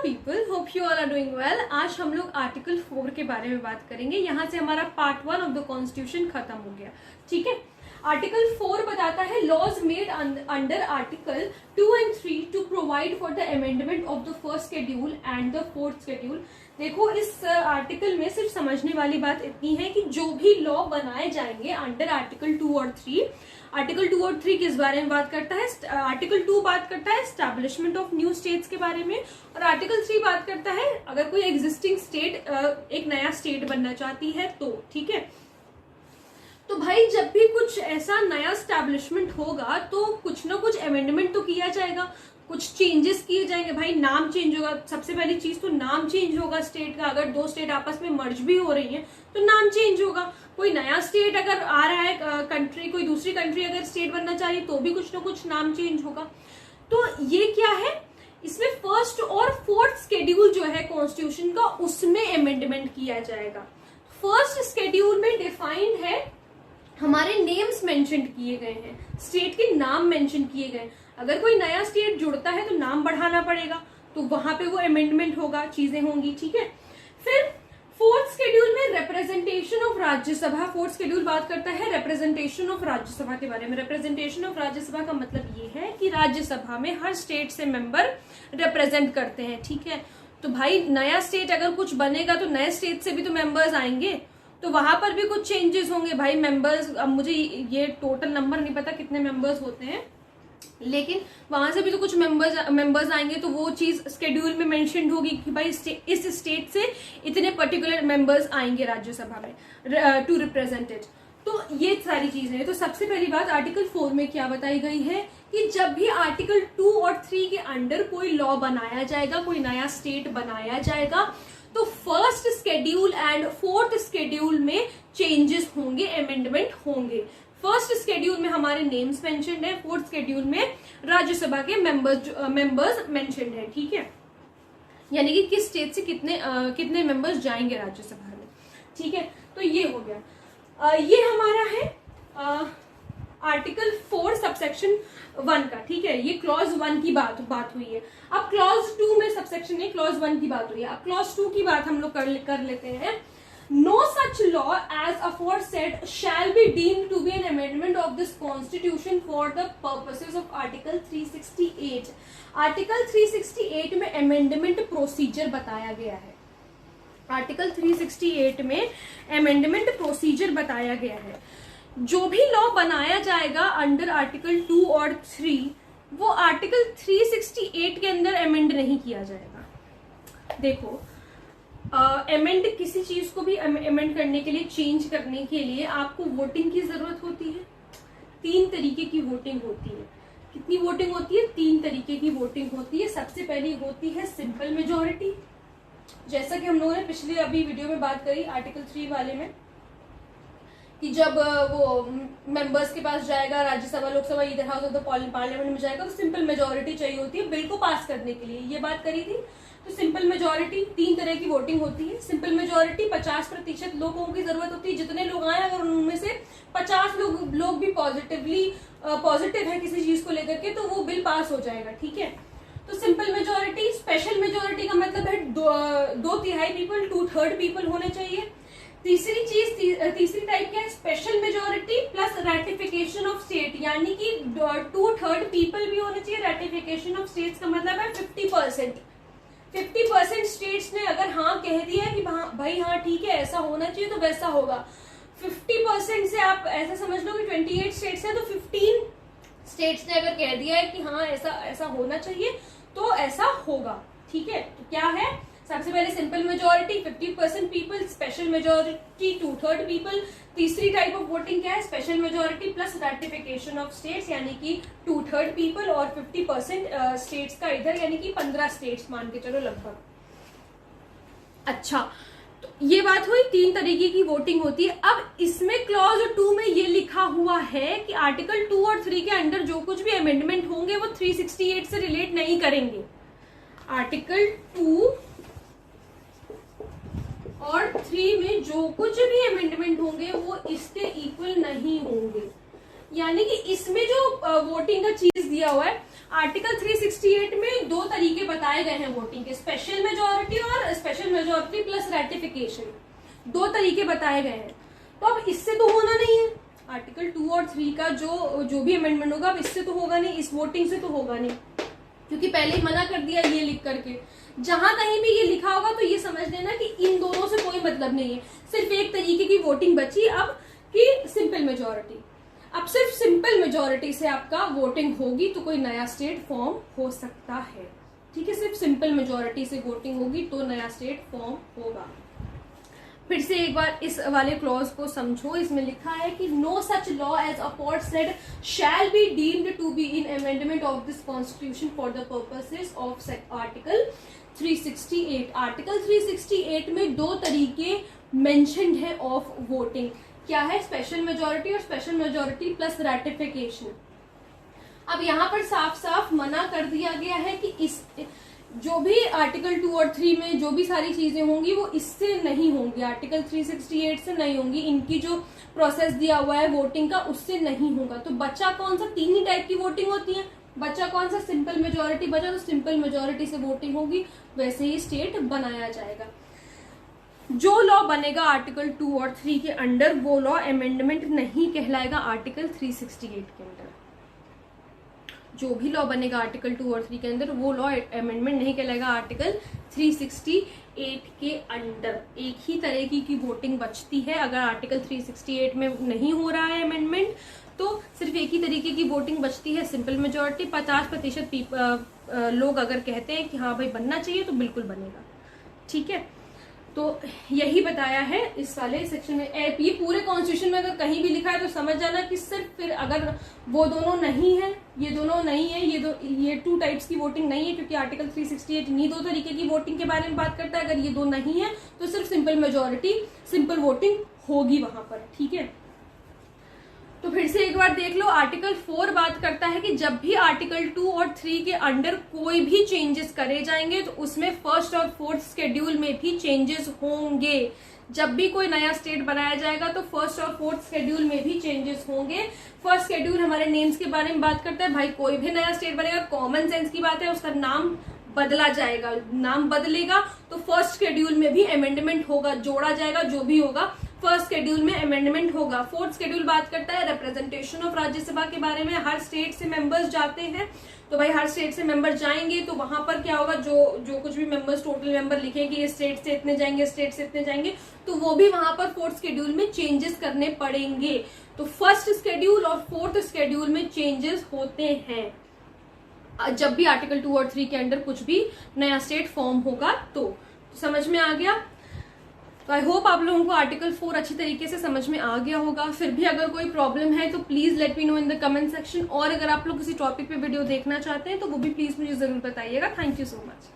People, hope you all are doing well. आज हम लोग आर्टिकल 4 के बारे में बात करेंगे। यहाँ से हमारा पार्ट 1 ऑफ द कॉन्स्टिट्यूशन खत्म हो गया। ठीक है, आर्टिकल 4 बताता है laws made under article 2 and 3 to provide for the amendment of the first schedule and the fourth schedule. देखो, इस आर्टिकल में सिर्फ समझने वाली बात इतनी है कि जो भी लॉ बनाए जाएंगे अंडर आर्टिकल 2 और 3, आर्टिकल 2 और 3 किस बारे में बात करता है? आर्टिकल 2 बात करता है एस्टैब्लिशमेंट ऑफ न्यू स्टेट्स के बारे में, और आर्टिकल 3 बात करता है अगर कोई एग्जिस्टिंग स्टेट एक नया स्टेट बनना चाहती है तो। ठीक है, तो भाई जब भी कुछ ऐसा नया स्टैब्लिशमेंट होगा तो कुछ ना कुछ अमेंडमेंट तो किया जाएगा, कुछ चेंजेस किए जाएंगे। भाई नाम चेंज होगा, सबसे पहली चीज तो नाम चेंज होगा स्टेट का। अगर दो स्टेट आपस में मर्ज भी हो रही है तो नाम चेंज होगा। कोई नया स्टेट अगर आ रहा है, कंट्री कोई दूसरी कंट्री अगर स्टेट बनना चाह रही है तो भी कुछ ना कुछ नाम चेंज होगा। तो ये क्या है, इसमें फर्स्ट और फोर्थ शेड्यूल जो है कॉन्स्टिट्यूशन का, उसमें अमेंडमेंट किया जाएगा। फर्स्ट शेड्यूल में डिफाइंड है, हमारे नेम्स मेंशन किए गए हैं, स्टेट के नाम मेंशन किए गए। अगर कोई नया स्टेट जुड़ता है तो नाम बढ़ाना पड़ेगा, तो वहां पे वो अमेंडमेंट होगा, चीजें होंगी। ठीक है, फिर फोर्थ शेड्यूल में representation of Rajya Sabha. Fourth schedule बात करता है रिप्रेजेंटेशन ऑफ राज्यसभा के बारे में। रिप्रेजेंटेशन ऑफ राज्यसभा का मतलब ये है कि राज्यसभा में हर स्टेट से मेंबर रिप्रेजेंट करते हैं। ठीक है, तो भाई नया स्टेट अगर कुछ बनेगा तो नए स्टेट से भी तो मेंबर्स आएंगे, तो वहां पर भी कुछ चेंजेस होंगे। भाई मेंबर्स, अब मुझे ये टोटल नंबर नहीं पता कितने मेंबर्स होते हैं, लेकिन वहां से भी तो कुछ मेंबर्स आएंगे, तो वो चीज शेड्यूल में मेंशन्ड होगी कि भाई इस स्टेट से इतने पर्टिकुलर मेंबर्स आएंगे राज्यसभा में टू रिप्रेजेंट इट। तो ये सारी चीजें हैं। तो सबसे पहली बात आर्टिकल 4 में क्या बताई गई है कि जब भी आर्टिकल 2 और 3 के अंडर कोई लॉ बनाया जाएगा, कोई नया स्टेट बनाया जाएगा, तो first schedule and fourth schedule में चेंजेस होंगे, अमेंडमेंट होंगे। फर्स्ट शेड्यूल में हमारे नेम्स मेंशन्ड है, फोर्थ शेड्यूल में राज्यसभा के मेंबर्स मेंशन्ड है। ठीक है, यानी कि किस स्टेट से कितने मेंबर्स जाएंगे राज्यसभा में। ठीक है, तो ये हो गया। ये हमारा है आर्टिकल 4 सबसेक्शन 1 का। ठीक है, ये क्लॉज 1 की बात हुई है। अब क्लॉज 2 में सबसेक्शन नहीं, क्लॉज 1 की बात हुई है। अब क्लॉज 2 की बात हम लोग कर लेते हैं। No such law as aforesaid shall be deemed to be an amendment of this constitution for the purposes of Article 368. Article 368 में amendment procedure बताया गया है। Article 368 में amendment procedure बताया गया है। जो भी लॉ बनाया जाएगा अंडर आर्टिकल 2 और 3, वो आर्टिकल 368 के अंदर अमेंड नहीं किया जाएगा। देखो, अमेंड किसी चीज को भी अमेंड करने के लिए, चेंज करने के लिए आपको वोटिंग की जरूरत होती है। 3 तरीके की वोटिंग होती है। कितनी वोटिंग होती है? 3 तरीके की वोटिंग होती है। सबसे पहली होती है सिंपल मेजोरिटी, जैसा कि हम लोगों ने पिछले अभी वीडियो में बात करी आर्टिकल 3 वाले में, कि जब वो मेंबर्स के पास जाएगा, राज्यसभा, लोकसभा, इधर हाउस ऑफ द पार्लियामेंट में जाएगा, तो सिंपल मेजोरिटी चाहिए होती है बिल को पास करने के लिए। ये बात करी थी। तो सिंपल मेजोरिटी, 3 तरह की वोटिंग होती है। सिंपल मेजोरिटी 50% लोगों की जरूरत होती है। जितने लोग आए, अगर उनमें से 50 लोग भी पॉजिटिव है किसी चीज को लेकर के, तो वो बिल पास हो जाएगा। ठीक है, तो सिंपल मेजोरिटी। स्पेशल मेजोरिटी का मतलब है 2/3 पीपल, 2/3 पीपल होने चाहिए। तीसरी टाइप क्या है? Special majority plus ratification of state, यानी कि 2/3 पीपल भी होने चाहिए। रेटिफिकेशन ऑफ स्टेट्स का मतलब है 50% स्टेट्स ने अगर हाँ कह दिया है कि भाई हाँ ठीक है ऐसा होना चाहिए, तो वैसा होगा। 50% से आप ऐसा समझ लो कि 28 स्टेट्स है, तो 15 स्टेट्स ने अगर कह दिया है कि हाँ ऐसा होना चाहिए, तो ऐसा होगा। ठीक है, तो क्या है? सबसे पहले simple majority 50% people, special majority 2/3 people. तीसरी टाइप ऑफ वोटिंग क्या है? Special majority plus ratification of states, यानी कि 2/3 पीपल और 50% स्टेट्स का इधर, यानी कि 15 स्टेट्स मान के चलो लगभग। अच्छा, तो ये बात हुई, 3 तरीके की वोटिंग होती है। अब इसमें क्लॉज 2 में ये लिखा हुआ है कि आर्टिकल 2 और 3 के अंडर जो कुछ भी अमेंडमेंट होंगे वो 368 से रिलेट नहीं करेंगे। आर्टिकल 2 और 3 में जो कुछ भी अमेंडमेंट होंगे वो इसके इक्वल नहीं होंगे। यानी कि इसमें जो वोटिंग का चीज दिया हुआ है। आर्टिकल 368 में 2 तरीके बताए गए हैं वोटिंग के, स्पेशल मेजोरिटी और स्पेशल मेजोरिटी प्लस रेटिफिकेशन, 2 तरीके बताए गए हैं। तो अब इससे तो होना नहीं है, आर्टिकल 2 और 3 का जो भी अमेंडमेंट होगा अब इससे तो होगा नहीं, इस वोटिंग से तो होगा नहीं, क्योंकि पहले ही मना कर दिया ये लिख करके। जहां कहीं भी ये लिखा होगा तो ये समझ लेना कि इन दोनों से कोई मतलब नहीं है, सिर्फ एक तरीके की वोटिंग बची अब कि सिंपल मेजोरिटी। अब सिर्फ सिंपल मेजोरिटी से आपका वोटिंग होगी तो कोई नया स्टेट फॉर्म हो सकता है, ठीक है। सिर्फ सिंपल मेजोरिटी से वोटिंग होगी तो नया स्टेट फॉर्म होगा। फिर से एक बार इस वाले क्लॉज को समझो, इसमें लिखा है कि no such law as aforesaid shall be deemed to be in amendment of this constitution for the purposes of article 368। Article 368 में 2 तरीके मेंशन्ड है ऑफ वोटिंग, क्या है, स्पेशल मेजोरिटी और स्पेशल मेजोरिटी प्लस रेटिफिकेशन। अब यहाँ पर साफ साफ मना कर दिया गया है कि इस जो भी आर्टिकल 2 और 3 में जो भी सारी चीजें होंगी वो इससे नहीं होंगी, आर्टिकल 368 से नहीं होंगी, इनकी जो प्रोसेस दिया हुआ है वोटिंग का उससे नहीं होगा। तो बच्चा कौन सा, 3 ही टाइप की वोटिंग होती है, बच्चा कौन सा, सिंपल मेजोरिटी बचा, तो सिंपल मेजोरिटी से वोटिंग होगी, वैसे ही स्टेट बनाया जाएगा। जो लॉ बनेगा आर्टिकल 2 और 3 के अंडर वो लॉ अमेंडमेंट नहीं कहलाएगा आर्टिकल 368 के अंदर। जो भी लॉ बनेगा आर्टिकल 2 और 3 के अंदर वो लॉ अमेंडमेंट नहीं कहलाएगा आर्टिकल 368 के अंडर। एक ही तरह की वोटिंग बचती है, अगर आर्टिकल 368 में नहीं हो रहा है अमेंडमेंट तो सिर्फ एक ही तरीके की वोटिंग बचती है, सिंपल मेजोरिटी। 50% लोग अगर कहते हैं कि हाँ भाई बनना चाहिए तो बिल्कुल बनेगा, ठीक है। तो यही बताया है इस वाले सेक्शन में। ये पूरे कॉन्स्टिट्यूशन में अगर कहीं भी लिखा है तो समझ जाना कि सिर्फ फिर अगर वो दोनों नहीं है, ये दोनों नहीं है, ये 2 टाइप्स की वोटिंग नहीं है, क्योंकि आर्टिकल 368 इन्हीं 2 तरीके की वोटिंग के बारे में बात करता है। अगर ये 2 नहीं है तो सिर्फ सिंपल मेजोरिटी सिंपल वोटिंग होगी वहां पर, ठीक है। तो फिर से एक बार देख लो, आर्टिकल 4 बात करता है कि जब भी आर्टिकल 2 और 3 के अंडर कोई भी चेंजेस करे जाएंगे तो उसमें 1st और 4th शेड्यूल में भी चेंजेस होंगे। जब भी कोई नया स्टेट बनाया जाएगा तो 1st और 4th शेड्यूल में भी चेंजेस होंगे। 1st शेड्यूल हमारे नेम्स के बारे में बात करता है, भाई कोई भी नया स्टेट बनेगा, कॉमन सेंस की बात है, उसका नाम बदला जाएगा, नाम बदलेगा तो 1st शेड्यूल में भी अमेंडमेंट होगा, जोड़ा जाएगा, जो भी होगा 1st शेड्यूल में अमेंडमेंट होगा। 4th शेड्यूल बात करता है रिप्रेजेंटेशन ऑफ राज्यसभा के बारे में, हर स्टेट से मेंबर्स जाते हैं तो भाई हर स्टेट से मेंबर जाएंगे तो वहां पर क्या होगा, जो कुछ भी मेंबर्स टोटल मेंबर लिखेंगे ये स्टेट से इतने जाएंगे, स्टेट से इतने जाएंगे, तो वो भी वहां पर 4th शेड्यूल में चेंजेस करने पड़ेंगे। तो 1st शेड्यूल और 4th शेड्यूल में चेंजेस होते हैं जब भी आर्टिकल 2 और 3 के अंडर कुछ भी नया स्टेट फॉर्म होगा। तो समझ में आ गया। तो आई होप आप लोगों को आर्टिकल 4 अच्छी तरीके से समझ में आ गया होगा। फिर भी अगर कोई प्रॉब्लम है तो please let me know in the comment section, और अगर आप लोग किसी टॉपिक पे वीडियो देखना चाहते हैं तो वो भी प्लीज मुझे जरूर बताइएगा। Thank you so much.